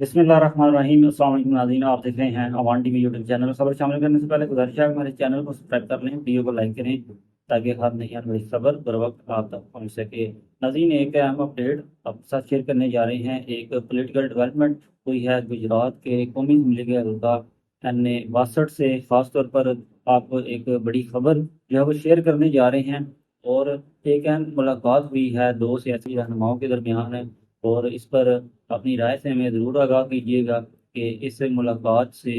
बिस्मिल्लाहिर्रहमानिर्रहीम। अस्सलाम वालेकुम नाज़रीन, आप देख रहे हैं अवान टीवी यूट्यूब चैनल। खबर शामिल करने से पहले गुजारिश है कि हमारे चैनल को सब्सक्राइब कर लें, वीडियो को लाइक करें ताकि हर नई आने वाली खबर बर वक्त आप तक पहुँच सके। नाज़रीन, एक अहम अपडेट आपके साथ शेयर करने जा रहे हैं। एक पॉलिटिकल डेवलपमेंट हुई है गुजरात के कौमी असम्बली के हल्का NA 62 से। ख़ास तौर पर आपको एक बड़ी खबर जो है वो शेयर करने जा रहे हैं। और एक अहम मुलाकात हुई है दो सियासी रहनुमाओं के दरमियान, और इस पर अपनी राय से हमें ज़रूर आगाह कीजिएगा कि इस मुलाकात से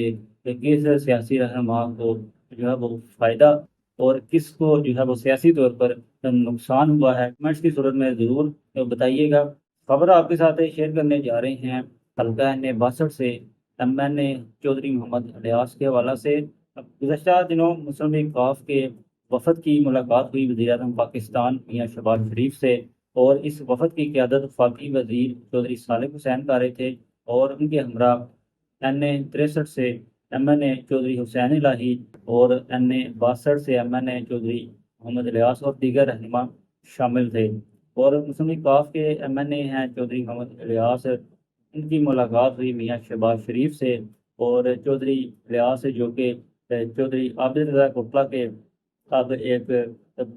किस सियासी रहनुमा को जो है वो फ़ायदा और किसको जो है वो सियासी तौर पर नुकसान हुआ है। कमेंट्स की सूरत में ज़रूर बताइएगा। खबर आपके साथ शेयर करने जा रहे हैं हल्का NA 62 से MNA चौधरी मोहम्मद इलियास के हवाला से। गुज़श्ता दिनों मुस्लिम लीग काफ के वफद की मुलाकात हुई वज़ीर-ए-आज़म पाकिस्तान मियां शहबाज शरीफ से, और इस वफद की क़यादत वफाकी वज़ीर चौधरी सालिक हुसैन कर रहे थे, और उनके हमरा NA 63 से MNA चौधरी हुसैन इलाही और NA 62 से MNA चौधरी मोहम्मद इलियास और दीगर रहनुमा शामिल थे। और मुस्लिम लीग काफ के MNA हैं चौधरी मोहम्मद इलियास, उनकी मुलाकात हुई मियां शहबाज शरीफ से। और चौधरी इलियास जो कि चौधरी आबिद रज़ा कोटला के अब एक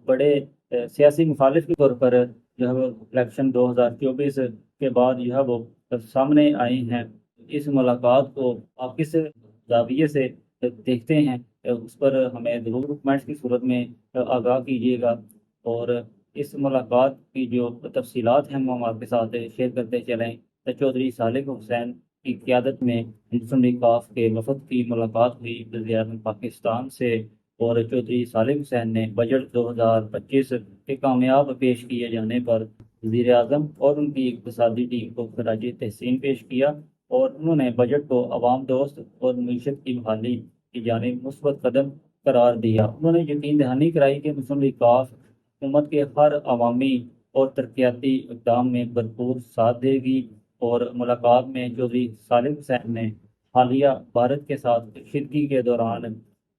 बड़े सियासी मुखालिफ के तौर पर जो है वो इलेक्शन 2024 के बाद जो है वो सामने आए हैं। इस मुलाकात को आप किस ज़ाविये से देखते हैं, उस पर हमें ज़रूर कमेंट्स की सूरत में आगाह कीजिएगा। और इस मुलाकात की जो तफसीलात हैं वो हम आपके साथ शेयर करते चलें। चौधरी सालिक हुसैन की क़यादत में मुस्लिम लीग काफ के वफद की मुलाकात हुई वज़ीर-ए-आज़म पाकिस्तान से, और चौधरी सालिक हुसैन ने बजट 2025 के कामयाब पेश किए जाने पर वज़ीर-ए-आज़म और उनकी इक़्तिसादी टीम को खराज तहसीन पेश किया, और उन्होंने बजट को अवाम दोस्त और मईशत की बहाली की जानिब मुस्बत कदम करार दिया। उन्होंने यकीन दहानी कराई कि मुस्लिम लीग काफ हुकूमत के हर अवामी और तरक्याती इक़दाम में भरपूर साथ देगी। और मुलाकात में चौधरी सालिक हुसैन ने हालिया भारत के साथ कशीदगी के दौरान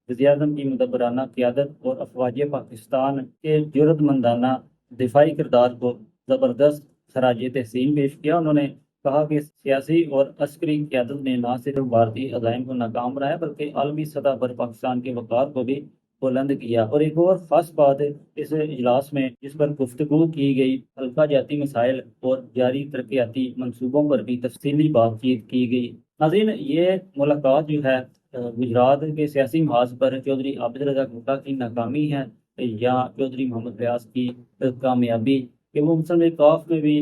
वज़ीर-ए-आज़म की मुदब्बराना क़यादत और अफ़वाज पाकिस्तान के जुर्रतमंदाना दिफाई किरदार को ज़बरदस्त खराज तहसीन पेश किया। उन्होंने कहा कि सियासी और अस्करी क़यादत ने न सिर्फ भारतीय अज़ाइम को नाकाम बनाया बल्कि आलमी सतह पर पाकिस्तान के वक़ार को भी बुलंद किया। और एक और ख़ास बात इस इजलास में जिस पर गुफ्तगू की गई, हल्का जाती मसाइल और जारी तरक्याती मनसूबों पर भी तफसीली बातचीत की गई। नाज़रीन, ये मुलाकात जो है गुजरात के सियासी महाज पर चौधरी आबिद रज़ा कोटला की नाकामी है या चौधरी मोहम्मद इलियास की कामयाबी कि वो मुस्लिम लीग काफ में भी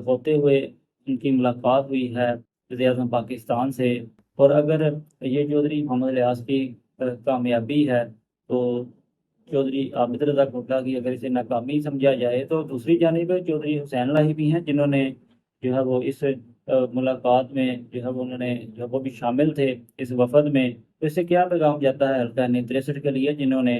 होते हुए उनकी मुलाकात हुई है वज़ीर-ए-आज़म पाकिस्तान से। और अगर ये चौधरी मोहम्मद इलियास की कामयाबी है तो चौधरी आबिद रज़ा कोटला की अगर इसे नाकामी समझा जाए, तो दूसरी जानिब चौधरी हुसैन इलाही भी हैं जिन्होंने जो है वो इस मुलाकात में जो है वो उन्होंने जो वो भी शामिल थे इस वफद में। तो इससे क्या पैगाम जाता है हल्का NA 63 के लिए, जिन्होंने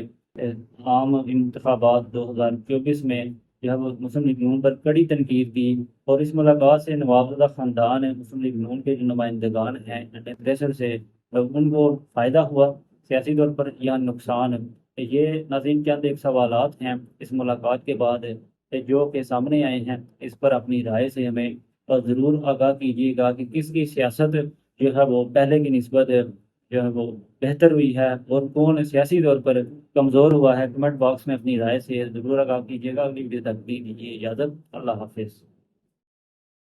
आम इंतखाबात 2024 में जो है वो मुस्लिम लीग नून पर कड़ी तनकीद की। और इस मुलाकात से नवाबज़दा ख़ानदान मुस्लिम लीग नून के जो नुमाइंदगान हैं NA 63 से, उनको फ़ायदा हुआ सियासी तौर पर या नुकसान। ये नाज़रीन चंद एक सवालात हैं इस मुलाकात के बाद जो कि सामने आए हैं। इस पर अपनी राय से हमें ज़रूर आगाह कीजिएगा कि किसकी सियासत जो है वो पहले की निस्बत जो है वो बेहतर हुई है और कौन सियासी तौर पर कमज़ोर हुआ है। कमेंट बॉक्स में अपनी राय से ज़रूर आगाह कीजिएगा। अगली वीडियो तक दी दीजिए इजाज़त। अल्लाह हाफ़िज़।